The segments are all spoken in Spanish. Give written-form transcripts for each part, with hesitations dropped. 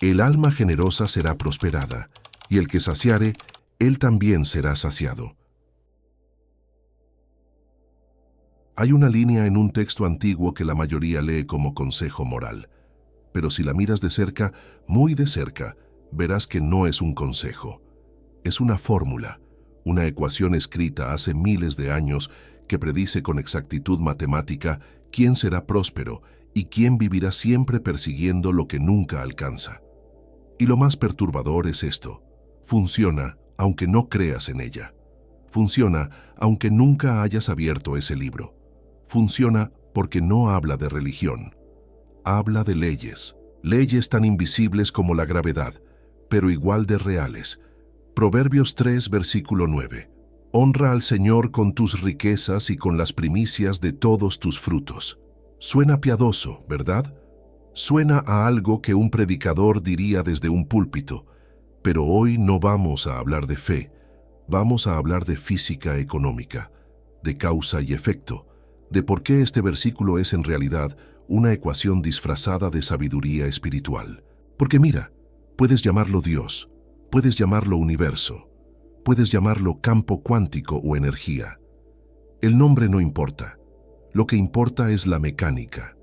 El alma generosa será prosperada, y el que saciare, él también será saciado. Hay una línea en un texto antiguo que la mayoría lee como consejo moral, pero si la miras de cerca, muy de cerca, verás que no es un consejo. Es una fórmula, una ecuación escrita hace miles de años que predice con exactitud matemática quién será próspero y quién vivirá siempre persiguiendo lo que nunca alcanza. Y lo más perturbador es esto: funciona aunque no creas en ella. Funciona aunque nunca hayas abierto ese libro. Funciona porque no habla de religión. Habla de leyes, leyes tan invisibles como la gravedad, pero igual de reales. Proverbios 3, versículo 9. Honra al Señor con tus riquezas y con las primicias de todos tus frutos. Suena piadoso, ¿verdad? Suena a algo que un predicador diría desde un púlpito, pero hoy no vamos a hablar de fe, vamos a hablar de física económica, de causa y efecto, de por qué este versículo es en realidad una ecuación disfrazada de sabiduría espiritual. Porque mira, puedes llamarlo Dios, puedes llamarlo universo, puedes llamarlo campo cuántico o energía. El nombre no importa, lo que importa es la mecánica.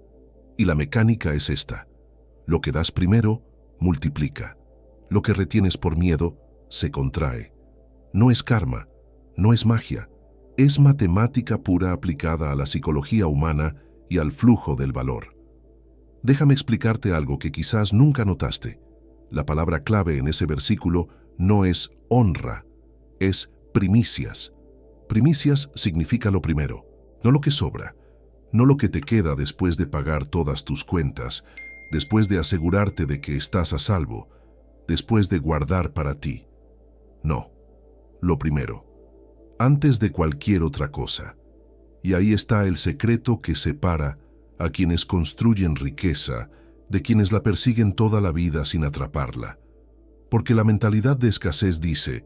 Y la mecánica es esta: lo que das primero, multiplica. Lo que retienes por miedo, se contrae. No es karma, no es magia, es matemática pura aplicada a la psicología humana y al flujo del valor. Déjame explicarte algo que quizás nunca notaste. La palabra clave en ese versículo no es honra, es primicias. Primicias significa lo primero, no lo que sobra, no lo que te queda después de pagar todas tus cuentas, después de asegurarte de que estás a salvo, después de guardar para ti. No, lo primero, antes de cualquier otra cosa. Y ahí está el secreto que separa a quienes construyen riqueza de quienes la persiguen toda la vida sin atraparla. Porque la mentalidad de escasez dice: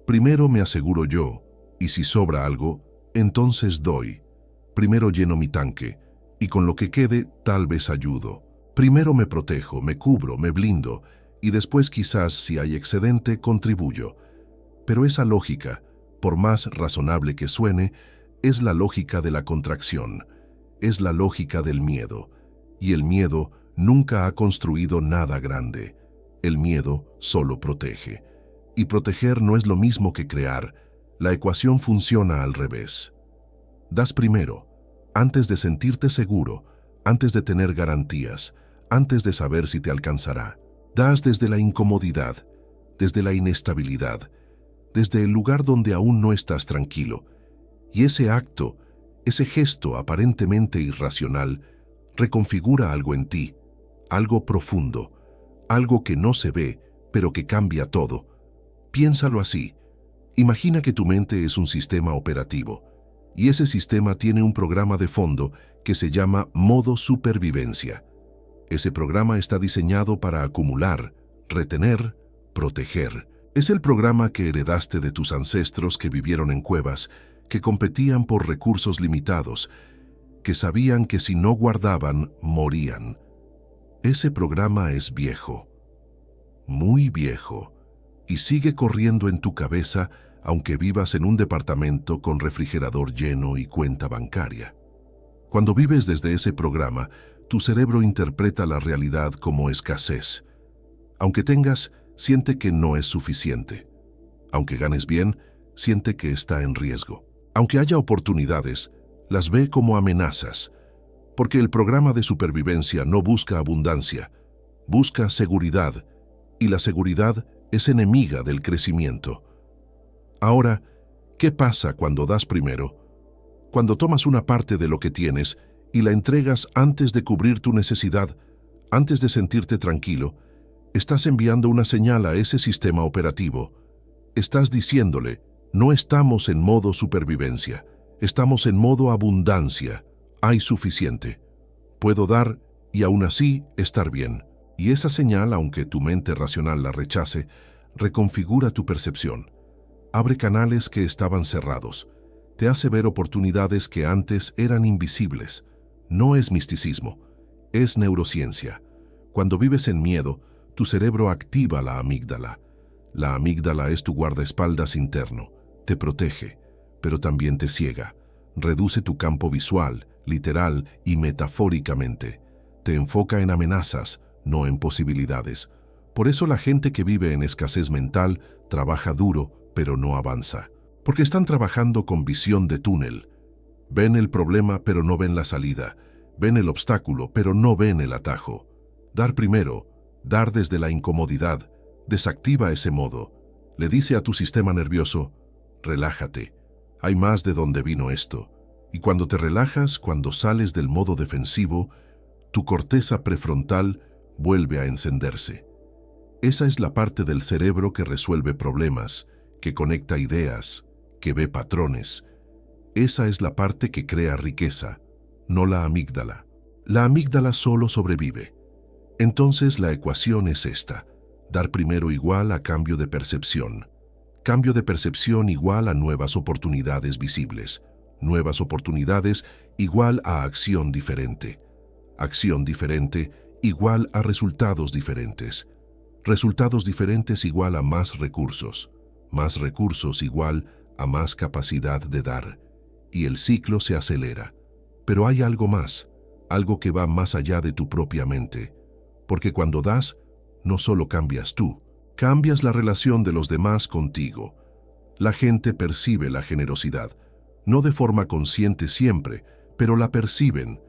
primero me aseguro yo, y si sobra algo, entonces doy. Primero lleno mi tanque, y con lo que quede tal vez ayudo. Primero me protejo, me cubro, me blindo, y después quizás, si hay excedente, contribuyo. Pero esa lógica, por más razonable que suene, es la lógica de la contracción, es la lógica del miedo, y el miedo nunca ha construido nada grande. El miedo solo protege, y proteger no es lo mismo que crear. La ecuación funciona al revés. Das primero, antes de sentirte seguro, antes de tener garantías, antes de saber si te alcanzará. Das desde la incomodidad, desde la inestabilidad, desde el lugar donde aún no estás tranquilo. Y ese acto, ese gesto aparentemente irracional, reconfigura algo en ti, algo profundo, algo que no se ve, pero que cambia todo. Piénsalo así. Imagina que tu mente es un sistema operativo, y ese sistema tiene un programa de fondo que se llama modo supervivencia. Ese programa está diseñado para acumular, retener, proteger. Es el programa que heredaste de tus ancestros que vivieron en cuevas, que competían por recursos limitados, que sabían que si no guardaban, morían. Ese programa es viejo, muy viejo, y sigue corriendo en tu cabeza aunque vivas en un departamento con refrigerador lleno y cuenta bancaria. Cuando vives desde ese programa, tu cerebro interpreta la realidad como escasez. Aunque tengas, siente que no es suficiente. Aunque ganes bien, siente que está en riesgo. Aunque haya oportunidades, las ve como amenazas, porque el programa de supervivencia no busca abundancia, busca seguridad, y la seguridad es enemiga del crecimiento. Ahora, ¿qué pasa cuando das primero? Cuando tomas una parte de lo que tienes y la entregas antes de cubrir tu necesidad, antes de sentirte tranquilo, estás enviando una señal a ese sistema operativo. Estás diciéndole: no estamos en modo supervivencia, estamos en modo abundancia. Hay suficiente. Puedo dar y aún así estar bien. Y esa señal, aunque tu mente racional la rechace, reconfigura tu percepción. Abre canales que estaban cerrados. Te hace ver oportunidades que antes eran invisibles. No es misticismo, es neurociencia. Cuando vives en miedo, Tu cerebro activa la amígdala. La amígdala es tu guardaespaldas interno, te protege, pero también te ciega. Reduce tu campo visual, literal y metafóricamente. Te enfoca en amenazas, no en posibilidades. Por eso la gente que vive en escasez mental trabaja duro, pero no avanza. Porque están trabajando con visión de túnel. Ven el problema, pero no ven la salida. Ven el obstáculo, pero no ven el atajo. Dar primero, dar desde la incomodidad, desactiva ese modo. Le dice a tu sistema nervioso, relájate, hay más de dónde vino esto. Y cuando te relajas, cuando sales del modo defensivo, tu corteza prefrontal vuelve a encenderse. Esa es la parte del cerebro que resuelve problemas, que conecta ideas, que ve patrones. Esa es la parte que crea riqueza, no la amígdala. La amígdala solo sobrevive. Entonces la ecuación es esta: dar primero igual a cambio de percepción. Cambio de percepción igual a nuevas oportunidades visibles. Nuevas oportunidades igual a acción diferente. Acción diferente igual a resultados diferentes. Resultados diferentes igual a más recursos. Más recursos igual a más capacidad de dar. Y el ciclo se acelera. Pero hay algo más, algo que va más allá de tu propia mente. Porque cuando das, no solo cambias tú, cambias la relación de los demás contigo. La gente percibe la generosidad, no de forma consciente siempre, pero la perciben,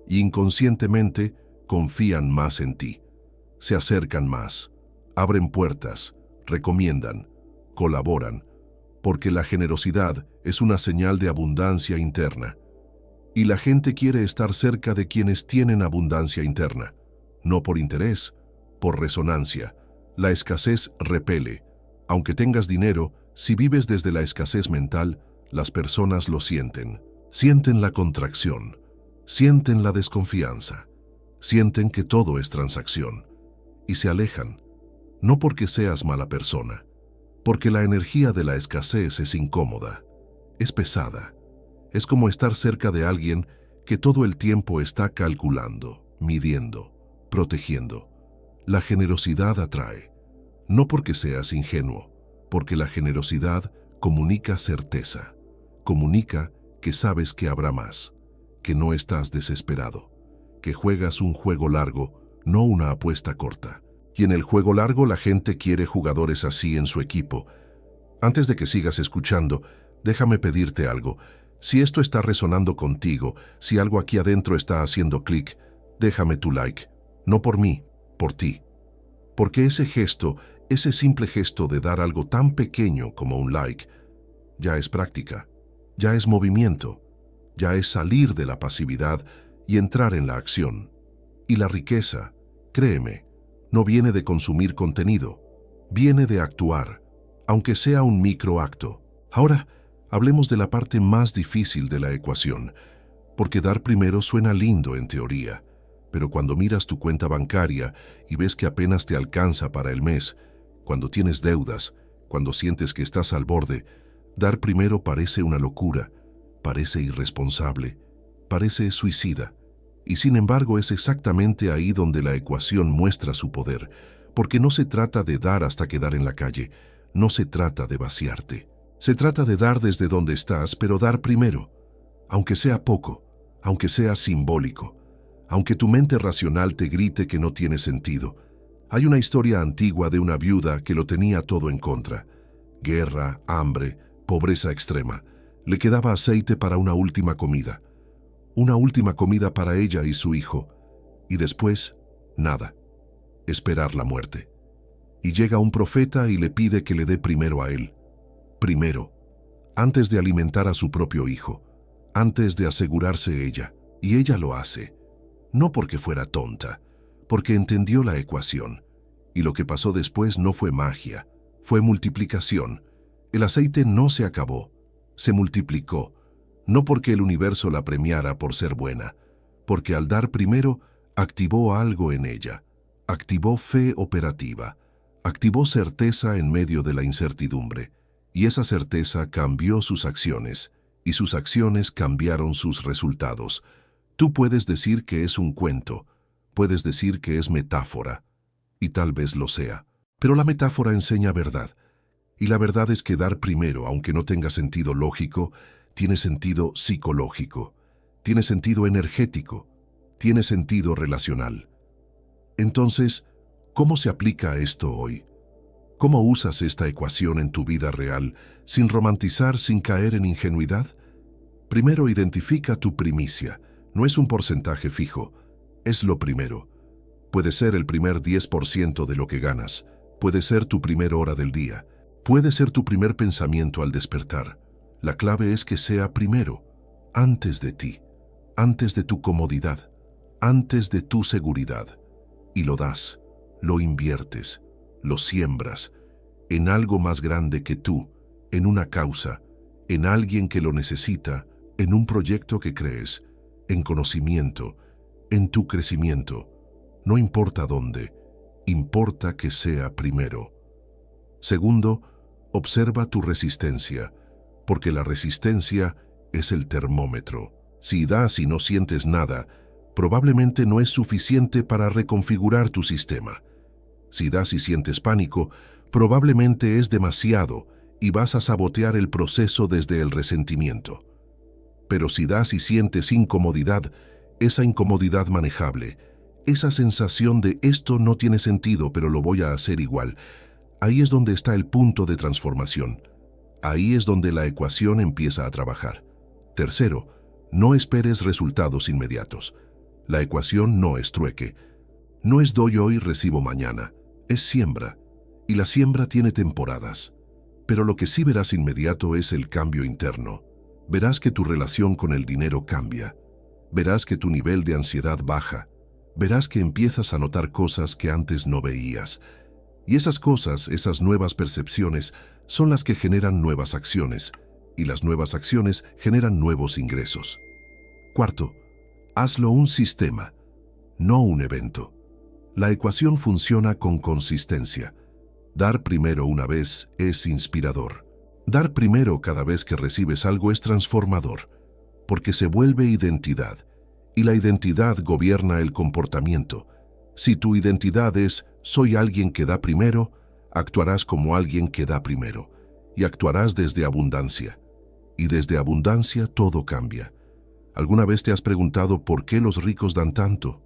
y inconscientemente confían más en ti. Se acercan más, abren puertas, recomiendan, colaboran, porque la generosidad es una señal de abundancia interna. Y la gente quiere estar cerca de quienes tienen abundancia interna, no por interés, por resonancia. La escasez repele. Aunque tengas dinero, si vives desde la escasez mental, las personas lo sienten. Sienten la contracción, sienten la desconfianza, sienten que todo es transacción y se alejan. No porque seas mala persona, porque la energía de la escasez es incómoda, es pesada. Es como estar cerca de alguien que todo el tiempo está calculando, midiendo, protegiendo. La generosidad atrae, no porque seas ingenuo, porque la generosidad comunica certeza, comunica que sabes que habrá más, que no estás desesperado, que juegas un juego largo, no una apuesta corta. Y en el juego largo la gente quiere jugadores así en su equipo. Antes de que sigas escuchando, déjame pedirte algo. Si esto está resonando contigo, si algo aquí adentro está haciendo clic, déjame tu like. No por mí, por ti. Porque ese gesto, ese simple gesto de dar algo tan pequeño como un like, ya es práctica, ya es movimiento, ya es salir de la pasividad y entrar en la acción. Y la riqueza, créeme, no viene de consumir contenido, viene de actuar, aunque sea un microacto. Ahora, hablemos de la parte más difícil de la ecuación, porque dar primero suena lindo en teoría, pero cuando miras tu cuenta bancaria y ves que apenas te alcanza para el mes, cuando tienes deudas, cuando sientes que estás al borde, dar primero parece una locura, parece irresponsable, parece suicida. Y sin embargo es exactamente ahí donde la ecuación muestra su poder, porque no se trata de dar hasta quedar en la calle, no se trata de vaciarte. Se trata de dar desde donde estás, pero dar primero, aunque sea poco, aunque sea simbólico, aunque tu mente racional te grite que no tiene sentido. Hay una historia antigua de una viuda que lo tenía todo en contra. Guerra, hambre, pobreza extrema. Le quedaba aceite para una última comida. Una última comida para ella y su hijo. Y después, nada. Esperar la muerte. Y llega un profeta y le pide que le dé primero a él. Primero, antes de alimentar a su propio hijo, antes de asegurarse ella. Y ella lo hace. No porque fuera tonta, porque entendió la ecuación. Y lo que pasó después no fue magia, fue multiplicación. El aceite no se acabó, se multiplicó. No porque el universo la premiara por ser buena, porque al dar primero, activó algo en ella, activó fe operativa, activó certeza en medio de la incertidumbre, y esa certeza cambió sus acciones, y sus acciones cambiaron sus resultados. Tú puedes decir que es un cuento, puedes decir que es metáfora, y tal vez lo sea. Pero la metáfora enseña verdad. Y la verdad es que dar primero, aunque no tenga sentido lógico, tiene sentido psicológico, tiene sentido energético, tiene sentido relacional. Entonces, ¿cómo se aplica esto hoy? ¿Cómo usas esta ecuación en tu vida real, sin romantizar, sin caer en ingenuidad? Primero, identifica tu primicia. No es un porcentaje fijo, es lo primero. Puede ser el primer 10% de lo que ganas, puede ser tu primera hora del día, puede ser tu primer pensamiento al despertar. La clave es que sea primero, antes de ti, antes de tu comodidad, antes de tu seguridad. Y lo das, lo inviertes, lo siembras en algo más grande que tú, en una causa, en alguien que lo necesita, en un proyecto que crees, en conocimiento, en tu crecimiento. No importa dónde, importa que sea primero. Segundo, observa tu resistencia, porque la resistencia es el termómetro. Si das y no sientes nada, probablemente no es suficiente para reconfigurar tu sistema. Si das y sientes pánico, probablemente es demasiado y vas a sabotear el proceso desde el resentimiento. Pero si das y sientes incomodidad, esa incomodidad manejable, esa sensación de esto no tiene sentido pero lo voy a hacer igual, ahí es donde está el punto de transformación. Ahí es donde la ecuación empieza a trabajar. Tercero, no esperes resultados inmediatos. La ecuación no es trueque. No es doy hoy, recibo mañana. Es siembra. Y la siembra tiene temporadas. Pero lo que sí verás inmediato es el cambio interno. Verás que tu relación con el dinero cambia. Verás que tu nivel de ansiedad baja. Verás que empiezas a notar cosas que antes no veías. Y esas cosas, esas nuevas percepciones, son las que generan nuevas acciones. Y las nuevas acciones generan nuevos ingresos. Cuarto, hazlo un sistema, no un evento. La ecuación funciona con consistencia. Dar primero una vez es inspirador. Dar primero cada vez que recibes algo es transformador, porque se vuelve identidad, y la identidad gobierna el comportamiento. Si tu identidad es soy alguien que da primero, actuarás como alguien que da primero, y actuarás desde abundancia. Y desde abundancia todo cambia. ¿Alguna vez te has preguntado por qué los ricos dan tanto?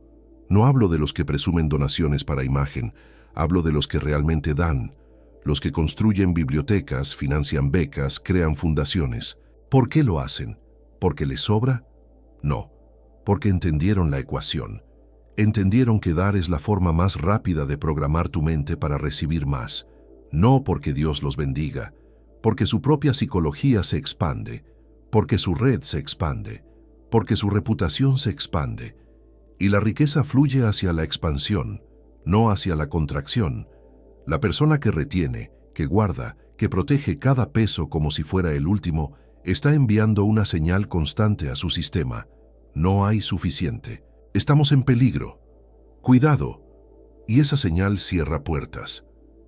No hablo de los que presumen donaciones para imagen, hablo de los que realmente dan, los que construyen bibliotecas, financian becas, crean fundaciones. ¿Por qué lo hacen? ¿Porque les sobra? No, porque entendieron la ecuación. Entendieron que dar es la forma más rápida de programar tu mente para recibir más. No porque Dios los bendiga, porque su propia psicología se expande, porque su red se expande, porque su reputación se expande, y la riqueza fluye hacia la expansión, no hacia la contracción. La persona que retiene, que guarda, que protege cada peso como si fuera el último, está enviando una señal constante a su sistema. No hay suficiente. Estamos en peligro. Cuidado. Y esa señal cierra puertas,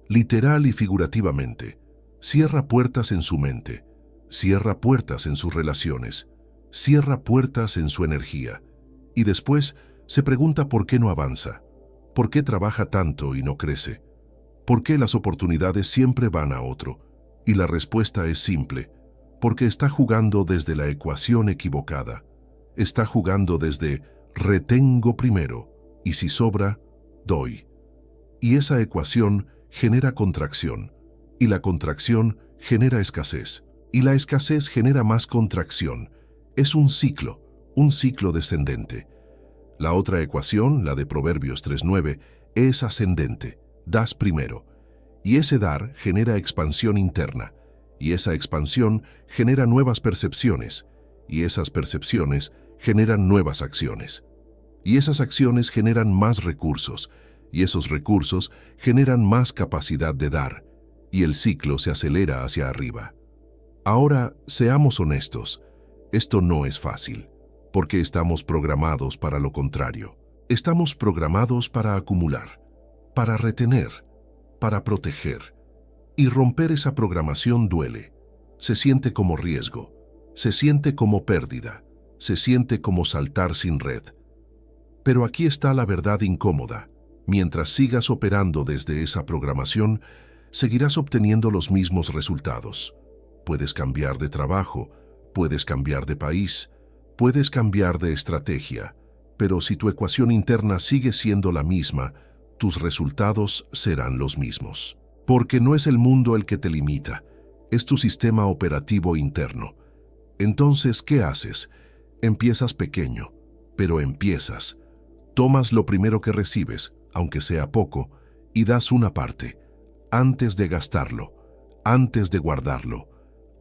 literal y figurativamente. Cierra puertas en su mente, cierra puertas en sus relaciones, cierra puertas en su energía. Y después se pregunta por qué no avanza, por qué trabaja tanto y no crece, por qué las oportunidades siempre van a otro. Y la respuesta es simple, porque está jugando desde la ecuación equivocada. Está jugando desde retengo primero, y si sobra, doy. Y esa ecuación genera contracción. Y la contracción genera escasez, y la escasez genera más contracción. Es un ciclo descendente. La otra ecuación, la de Proverbios 3:9, es ascendente, das primero. Y ese dar genera expansión interna, y esa expansión genera nuevas percepciones, y esas percepciones generan nuevas acciones. Y esas acciones generan más recursos, y esos recursos generan más capacidad de dar. Y el ciclo se acelera hacia arriba. Ahora, seamos honestos, esto no es fácil, porque estamos programados para lo contrario. Estamos programados para acumular, para retener, para proteger. Y romper esa programación duele. Se siente como riesgo, se siente como pérdida, se siente como saltar sin red. Pero aquí está la verdad incómoda. Mientras sigas operando desde esa programación, seguirás obteniendo los mismos resultados. Puedes cambiar de trabajo, puedes cambiar de país, puedes cambiar de estrategia, pero si tu ecuación interna sigue siendo la misma, tus resultados serán los mismos. Porque no es el mundo el que te limita, es tu sistema operativo interno. Entonces, ¿qué haces? Empiezas pequeño, pero empiezas. Tomas lo primero que recibes, aunque sea poco, y das una parte, antes de gastarlo, antes de guardarlo,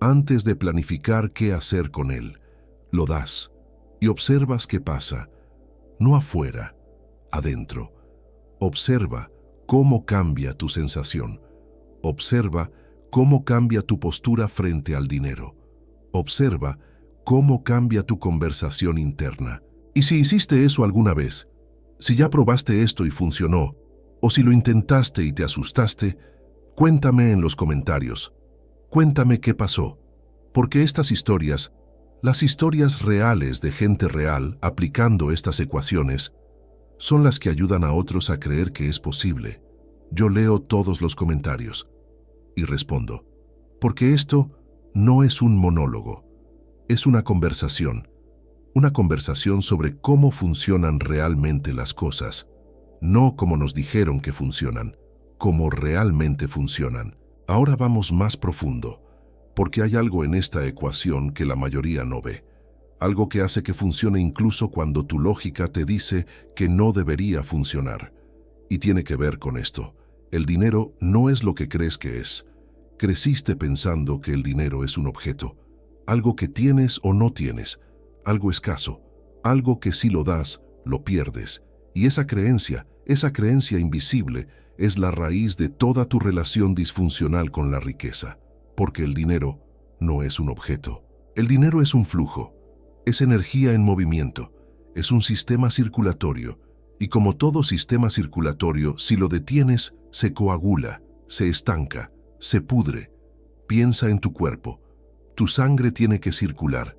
antes de planificar qué hacer con él. Lo das y observas qué pasa, no afuera, adentro. Observa cómo cambia tu sensación. Observa cómo cambia tu postura frente al dinero. Observa cómo cambia tu conversación interna. Y si hiciste eso alguna vez, si ya probaste esto y funcionó, o si lo intentaste y te asustaste, cuéntame en los comentarios. Cuéntame qué pasó, porque estas historias, las historias reales de gente real aplicando estas ecuaciones, son las que ayudan a otros a creer que es posible. Yo leo todos los comentarios y respondo, porque esto no es un monólogo, es una conversación sobre cómo funcionan realmente las cosas, no como nos dijeron que funcionan, como realmente funcionan. Ahora vamos más profundo, porque hay algo en esta ecuación que la mayoría no ve, algo que hace que funcione incluso cuando tu lógica te dice que no debería funcionar. Y tiene que ver con esto. El dinero no es lo que crees que es. Creciste pensando que el dinero es un objeto, algo que tienes o no tienes, algo escaso, algo que si lo das, lo pierdes. Y esa creencia invisible, es la raíz de toda tu relación disfuncional con la riqueza. Porque el dinero no es un objeto. El dinero es un flujo, es energía en movimiento, es un sistema circulatorio. Y como todo sistema circulatorio, si lo detienes, se coagula, se estanca, se pudre. Piensa en tu cuerpo. Tu sangre tiene que circular.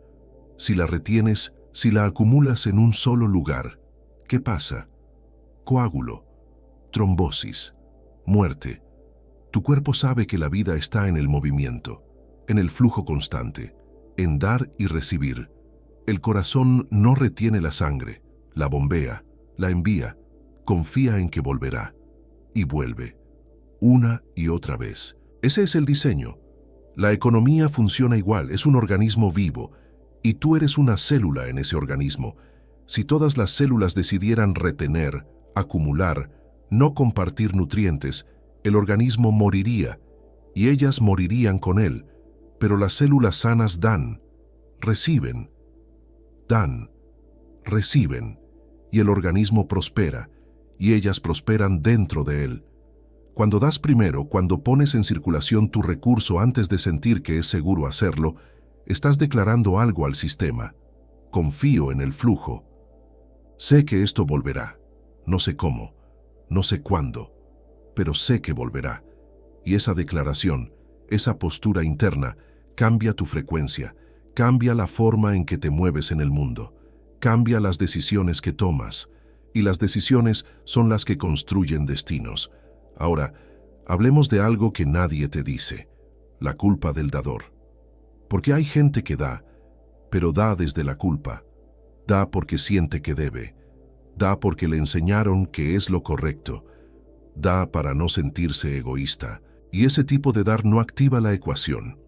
Si la retienes, si la acumulas en un solo lugar, ¿qué pasa? Coágulo, trombosis, muerte. Tu cuerpo sabe que la vida está en el movimiento, en el flujo constante, en dar y recibir. El corazón no retiene la sangre, la bombea, la envía, confía en que volverá, y vuelve, una y otra vez. Ese es el diseño. La economía funciona igual, es un organismo vivo, y tú eres una célula en ese organismo. Si todas las células decidieran retener, acumular, no compartir nutrientes, el organismo moriría, y ellas morirían con él. Pero las células sanas dan, reciben, y el organismo prospera, y ellas prosperan dentro de él. Cuando das primero, cuando pones en circulación tu recurso antes de sentir que es seguro hacerlo, estás declarando algo al sistema. Confío en el flujo. Sé que esto volverá. No sé cómo, no sé cuándo, pero sé que volverá. Y esa declaración, esa postura interna, cambia tu frecuencia, cambia la forma en que te mueves en el mundo, cambia las decisiones que tomas, y las decisiones son las que construyen destinos. Ahora, hablemos de algo que nadie te dice, la culpa del dador. Porque hay gente que da, pero da desde la culpa, da porque siente que debe, da porque le enseñaron que es lo correcto, da para no sentirse egoísta, y ese tipo de dar no activa la ecuación,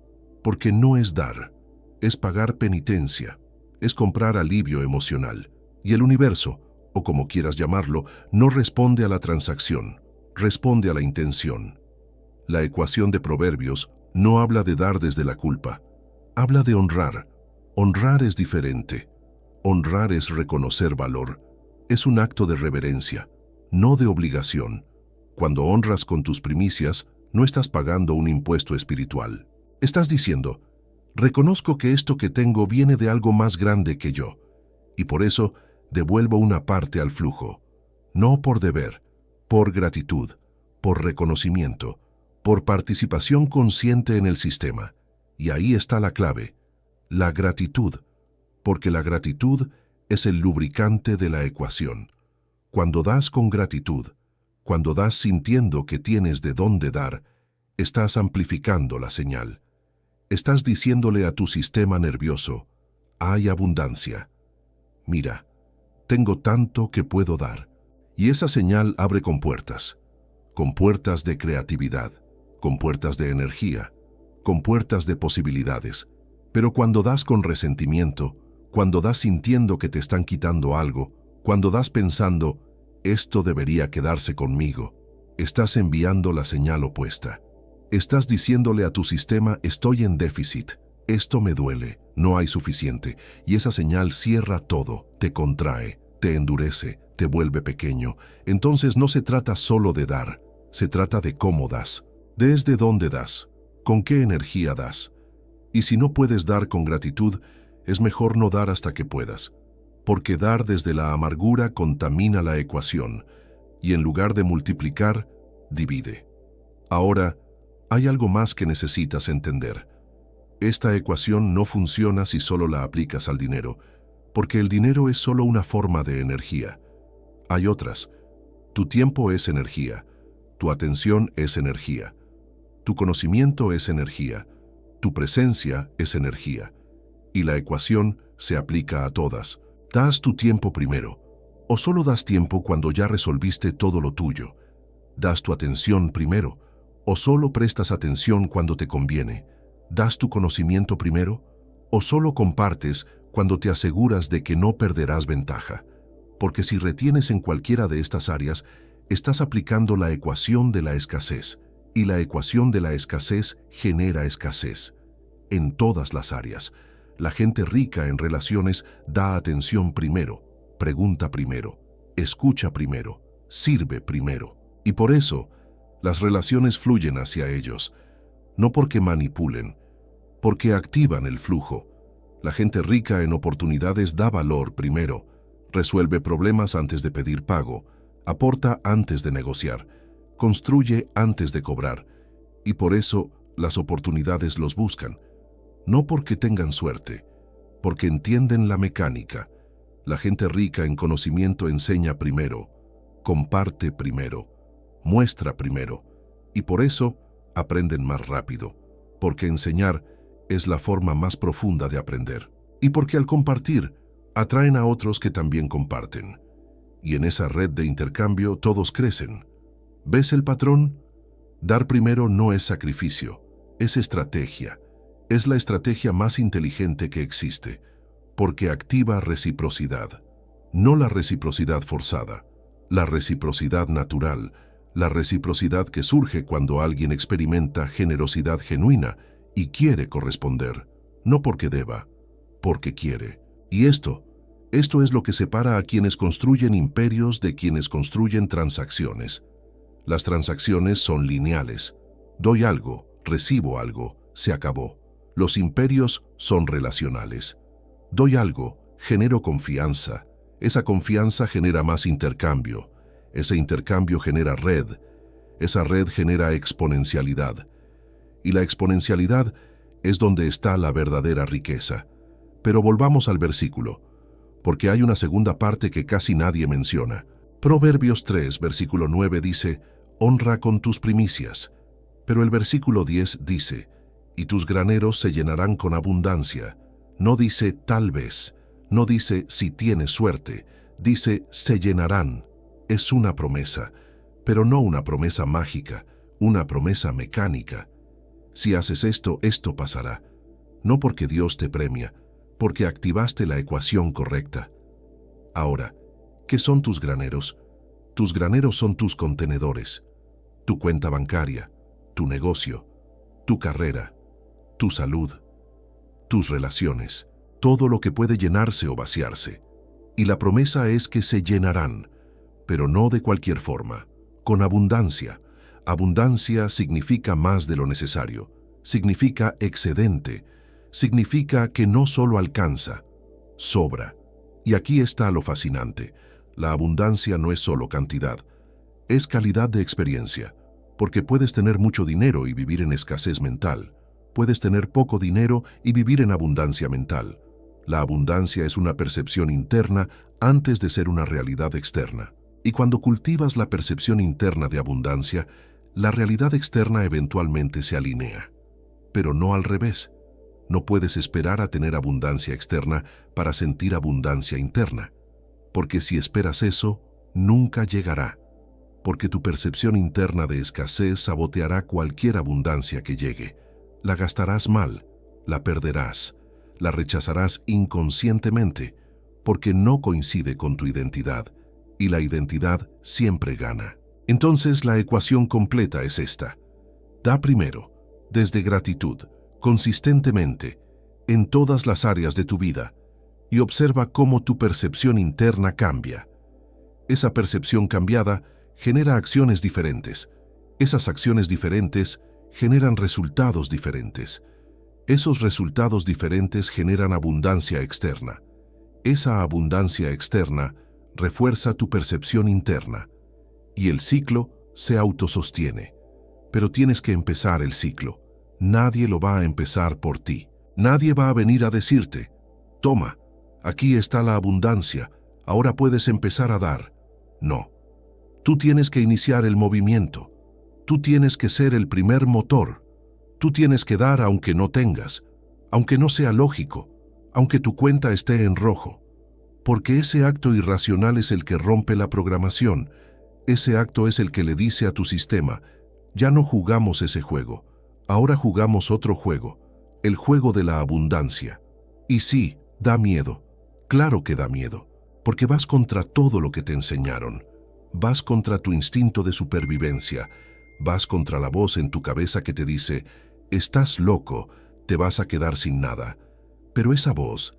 porque no es dar, es pagar penitencia, es comprar alivio emocional, y el universo, o como quieras llamarlo, no responde a la transacción, responde a la intención. La ecuación de Proverbios no habla de dar desde la culpa, habla de honrar. Honrar es diferente. Honrar es reconocer valor. Es un acto de reverencia, no de obligación. Cuando honras con tus primicias, no estás pagando un impuesto espiritual. Estás diciendo, reconozco que esto que tengo viene de algo más grande que yo, y por eso devuelvo una parte al flujo. No por deber, por gratitud, por reconocimiento, por participación consciente en el sistema. Y ahí está la clave, la gratitud, porque la gratitud es el lubricante de la ecuación. Cuando das con gratitud, Cuando das sintiendo que tienes de dónde dar, estás amplificando la señal. Estás diciéndole a tu sistema nervioso, hay abundancia. Mira, tengo tanto que puedo dar. Y esa señal abre compuertas de creatividad, compuertas de energía, compuertas de posibilidades. Pero cuando das con resentimiento, cuando das sintiendo que te están quitando algo, cuando das pensando, esto debería quedarse conmigo, estás enviando la señal opuesta. Estás diciéndole a tu sistema, estoy en déficit, esto me duele, no hay suficiente, y esa señal cierra todo, te contrae, te endurece, te vuelve pequeño. Entonces no se trata solo de dar, se trata de cómo das, desde dónde das, con qué energía das. Y si no puedes dar con gratitud, es mejor no dar hasta que puedas, porque dar desde la amargura contamina la ecuación, y en lugar de multiplicar, divide. Ahora, hay algo más que necesitas entender. Esta ecuación no funciona si solo la aplicas al dinero, porque el dinero es solo una forma de energía. Hay otras. Tu tiempo es energía, tu atención es energía, tu conocimiento es energía, tu presencia es energía, y la ecuación se aplica a todas. ¿Das tu tiempo primero, o solo das tiempo cuando ya resolviste todo lo tuyo? ¿Das tu atención primero, o solo prestas atención cuando te conviene? ¿Das tu conocimiento primero, o solo compartes cuando te aseguras de que no perderás ventaja? Porque si retienes en cualquiera de estas áreas, estás aplicando la ecuación de la escasez, y la ecuación de la escasez genera escasez. En todas las áreas, la gente rica en relaciones da atención primero, pregunta primero, escucha primero, sirve primero. Y por eso, las relaciones fluyen hacia ellos, no porque manipulen, porque activan el flujo. La gente rica en oportunidades da valor primero, resuelve problemas antes de pedir pago, aporta antes de negociar, construye antes de cobrar, y por eso las oportunidades los buscan, no porque tengan suerte, porque entienden la mecánica. La gente rica en conocimiento enseña primero, comparte primero, muestra primero, y por eso aprenden más rápido, porque enseñar es la forma más profunda de aprender, y porque al compartir atraen a otros que también comparten, y en esa red de intercambio todos crecen. ¿Ves el patrón? Dar primero no es sacrificio, es estrategia, es la estrategia más inteligente que existe, porque activa reciprocidad, no la reciprocidad forzada, la reciprocidad natural, la reciprocidad que surge cuando alguien experimenta generosidad genuina y quiere corresponder, no porque deba, porque quiere. Y esto es lo que separa a quienes construyen imperios de quienes construyen transacciones. Las transacciones son lineales. Doy algo, recibo algo, se acabó. Los imperios son relacionales. Doy algo, genero confianza. Esa confianza genera más intercambio. Ese intercambio genera red. Esa red genera exponencialidad. Y la exponencialidad es donde está la verdadera riqueza. Pero volvamos al versículo, porque hay una segunda parte que casi nadie menciona. Proverbios 3, versículo 9 dice, honra con tus primicias. Pero el versículo 10 dice, y tus graneros se llenarán con abundancia. No dice tal vez, no dice si tienes suerte, dice se llenarán. Es una promesa, pero no una promesa mágica, una promesa mecánica. Si haces esto, esto pasará. No porque Dios te premia, porque activaste la ecuación correcta. Ahora, ¿qué son tus graneros? Tus graneros son tus contenedores, tu cuenta bancaria, tu negocio, tu carrera, tu salud, tus relaciones, todo lo que puede llenarse o vaciarse. Y la promesa es que se llenarán, pero no de cualquier forma, con abundancia. Abundancia significa más de lo necesario, significa excedente, significa que no solo alcanza, sobra. Y aquí está lo fascinante. La abundancia no es solo cantidad, es calidad de experiencia, porque puedes tener mucho dinero y vivir en escasez mental. Puedes tener poco dinero y vivir en abundancia mental. La abundancia es una percepción interna antes de ser una realidad externa. Y cuando cultivas la percepción interna de abundancia, la realidad externa eventualmente se alinea. Pero no al revés. No puedes esperar a tener abundancia externa para sentir abundancia interna, porque si esperas eso, nunca llegará, porque tu percepción interna de escasez saboteará cualquier abundancia que llegue. La gastarás mal, la perderás, la rechazarás inconscientemente, porque no coincide con tu identidad, y la identidad siempre gana. Entonces la ecuación completa es esta. Da primero, desde gratitud, consistentemente, en todas las áreas de tu vida, y observa cómo tu percepción interna cambia. Esa percepción cambiada genera acciones diferentes. Esas acciones diferentes generan resultados diferentes. Esos resultados diferentes generan abundancia externa. Esa abundancia externa refuerza tu percepción interna, y el ciclo se autosostiene. Pero tienes que empezar el ciclo. Nadie lo va a empezar por ti. Nadie va a venir a decirte, toma, aquí está la abundancia, ahora puedes empezar a dar. No. Tú tienes que iniciar el movimiento. Tú tienes que ser el primer motor. Tú tienes que dar aunque no tengas, aunque no sea lógico, aunque tu cuenta esté en rojo. Porque ese acto irracional es el que rompe la programación. Ese acto es el que le dice a tu sistema, ya no jugamos ese juego, ahora jugamos otro juego, el juego de la abundancia. Y sí, da miedo. Claro que da miedo, porque vas contra todo lo que te enseñaron. Vas contra tu instinto de supervivencia. Vas contra la voz en tu cabeza que te dice, estás loco, te vas a quedar sin nada. Pero esa voz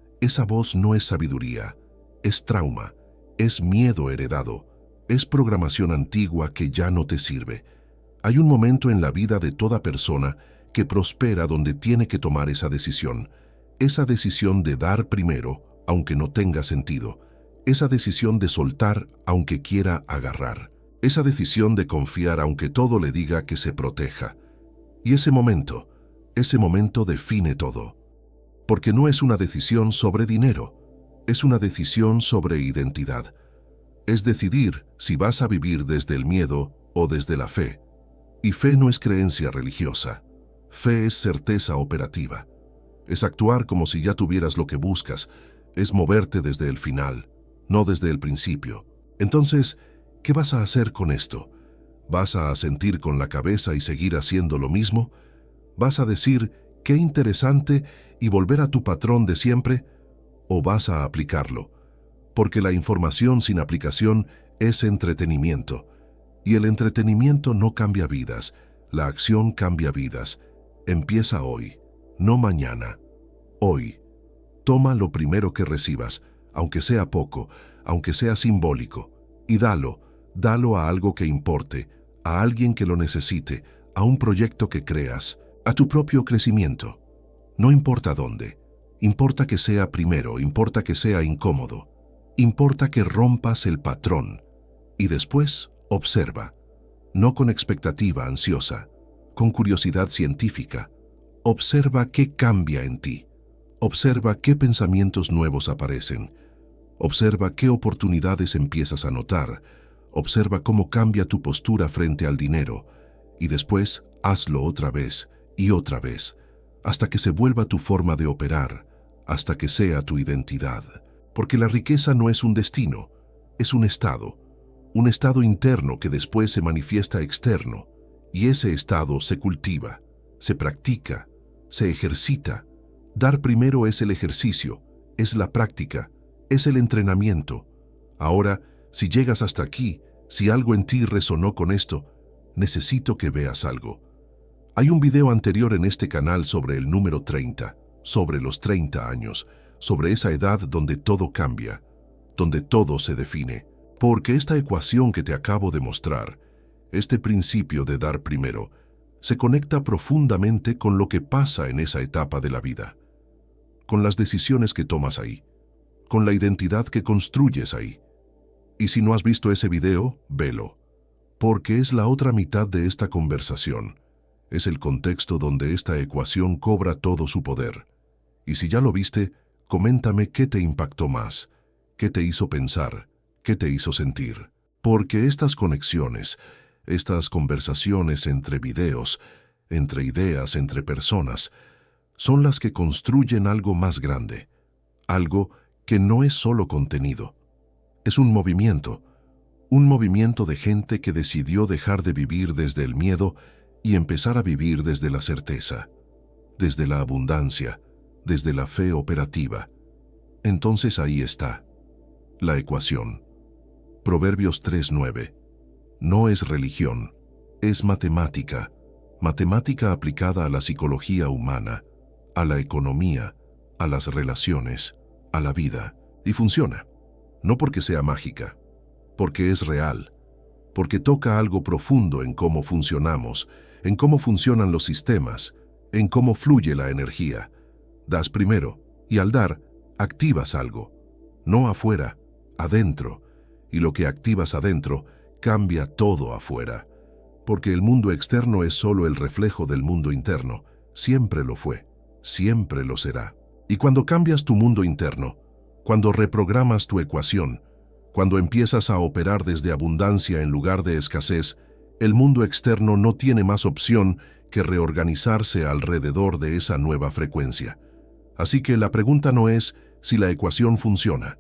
no es sabiduría, es trauma, es miedo heredado, es programación antigua que ya no te sirve. Hay un momento en la vida de toda persona que prospera donde tiene que tomar esa decisión de dar primero, aunque no tenga sentido, esa decisión de soltar aunque quiera agarrar, esa decisión de confiar aunque todo le diga que se proteja. Y ese momento define todo, porque no es una decisión sobre dinero, es una decisión sobre identidad. Es decidir si vas a vivir desde el miedo o desde la fe. Y fe no es creencia religiosa. Fe es certeza operativa. Es actuar como si ya tuvieras lo que buscas. Es moverte desde el final, no desde el principio. Entonces, ¿qué vas a hacer con esto? ¿Vas a asentir con la cabeza y seguir haciendo lo mismo? ¿Vas a decir, qué interesante, y volver a tu patrón de siempre? ¿O vas a aplicarlo? Porque la información sin aplicación es entretenimiento. Y el entretenimiento no cambia vidas, la acción cambia vidas. Empieza hoy, no mañana. Hoy. Toma lo primero que recibas, aunque sea poco, aunque sea simbólico, y dalo a algo que importe, a alguien que lo necesite, a un proyecto que creas, a tu propio crecimiento. No importa dónde, importa que sea primero, importa que sea incómodo, importa que rompas el patrón, y después observa, no con expectativa ansiosa, con curiosidad científica. Observa qué cambia en ti. Observa qué pensamientos nuevos aparecen. Observa qué oportunidades empiezas a notar. Observa cómo cambia tu postura frente al dinero. Y después hazlo otra vez y otra vez, hasta que se vuelva tu forma de operar, hasta que sea tu identidad. Porque la riqueza no es un destino, es un estado interno que después se manifiesta externo, y ese estado se cultiva, se practica, se ejercita. Dar primero es el ejercicio, es la práctica, es el entrenamiento. Ahora, si llegas hasta aquí, si algo en ti resonó con esto, necesito que veas algo. Hay un video anterior en este canal sobre el número 30, sobre los 30 años, sobre esa edad donde todo cambia, donde todo se define. Porque esta ecuación que te acabo de mostrar, este principio de dar primero, se conecta profundamente con lo que pasa en esa etapa de la vida, con las decisiones que tomas ahí, con la identidad que construyes ahí. Y si no has visto ese video, velo, porque es la otra mitad de esta conversación. Es el contexto donde esta ecuación cobra todo su poder. Y si ya lo viste, coméntame qué te impactó más, qué te hizo pensar, qué te hizo sentir. Porque estas conexiones, estas conversaciones entre videos, entre ideas, entre personas, son las que construyen algo más grande, algo que no es solo contenido. Es un movimiento de gente que decidió dejar de vivir desde el miedo y empezar a vivir desde la certeza, desde la abundancia, desde la fe operativa. Entonces ahí está, la ecuación. Proverbios 3:9. No es religión, es matemática, matemática aplicada a la psicología humana, a la economía, a las relaciones, a la vida. Y funciona, no porque sea mágica, porque es real, porque toca algo profundo en cómo funcionamos, en cómo funcionan los sistemas, en cómo fluye la energía. Das primero, y al dar, activas algo, no afuera, adentro, y lo que activas adentro cambia todo afuera, porque el mundo externo es solo el reflejo del mundo interno, siempre lo fue, siempre lo será. Y cuando cambias tu mundo interno, cuando reprogramas tu ecuación, cuando empiezas a operar desde abundancia en lugar de escasez, el mundo externo no tiene más opción que reorganizarse alrededor de esa nueva frecuencia. Así que la pregunta no es si la ecuación funciona.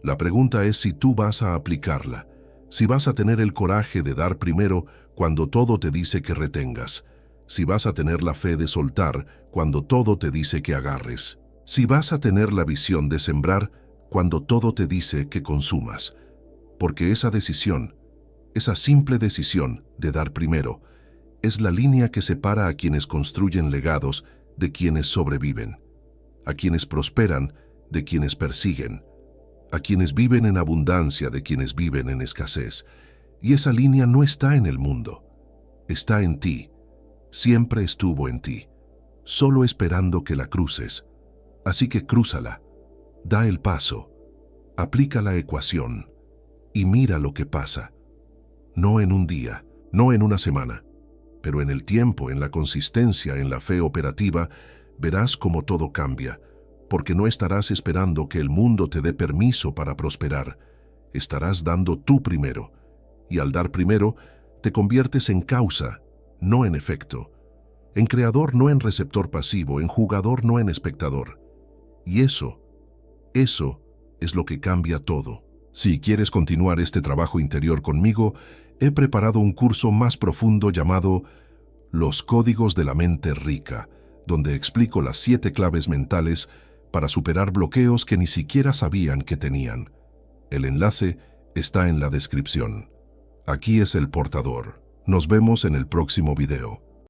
La pregunta es si tú vas a aplicarla, si vas a tener el coraje de dar primero cuando todo te dice que retengas, si vas a tener la fe de soltar cuando todo te dice que agarres, si vas a tener la visión de sembrar cuando todo te dice que consumas. Porque esa decisión, esa simple decisión de dar primero, es la línea que separa a quienes construyen legados de quienes sobreviven, a quienes prosperan de quienes persiguen, a quienes viven en abundancia de quienes viven en escasez. Y esa línea no está en el mundo, está en ti, siempre estuvo en ti, solo esperando que la cruces. Así que crúzala, da el paso, aplica la ecuación y mira lo que pasa. No en un día, no en una semana, pero en el tiempo, en la consistencia, en la fe operativa, verás cómo todo cambia, porque no estarás esperando que el mundo te dé permiso para prosperar. Estarás dando tú primero, y al dar primero, te conviertes en causa, no en efecto, en creador no en receptor pasivo, en jugador no en espectador. Y eso es lo que cambia todo. Si quieres continuar este trabajo interior conmigo, he preparado un curso más profundo llamado Los Códigos de la Mente Rica, donde explico las 7 claves mentales para superar bloqueos que ni siquiera sabían que tenían. El enlace está en la descripción. Aquí es el portador. Nos vemos en el próximo video.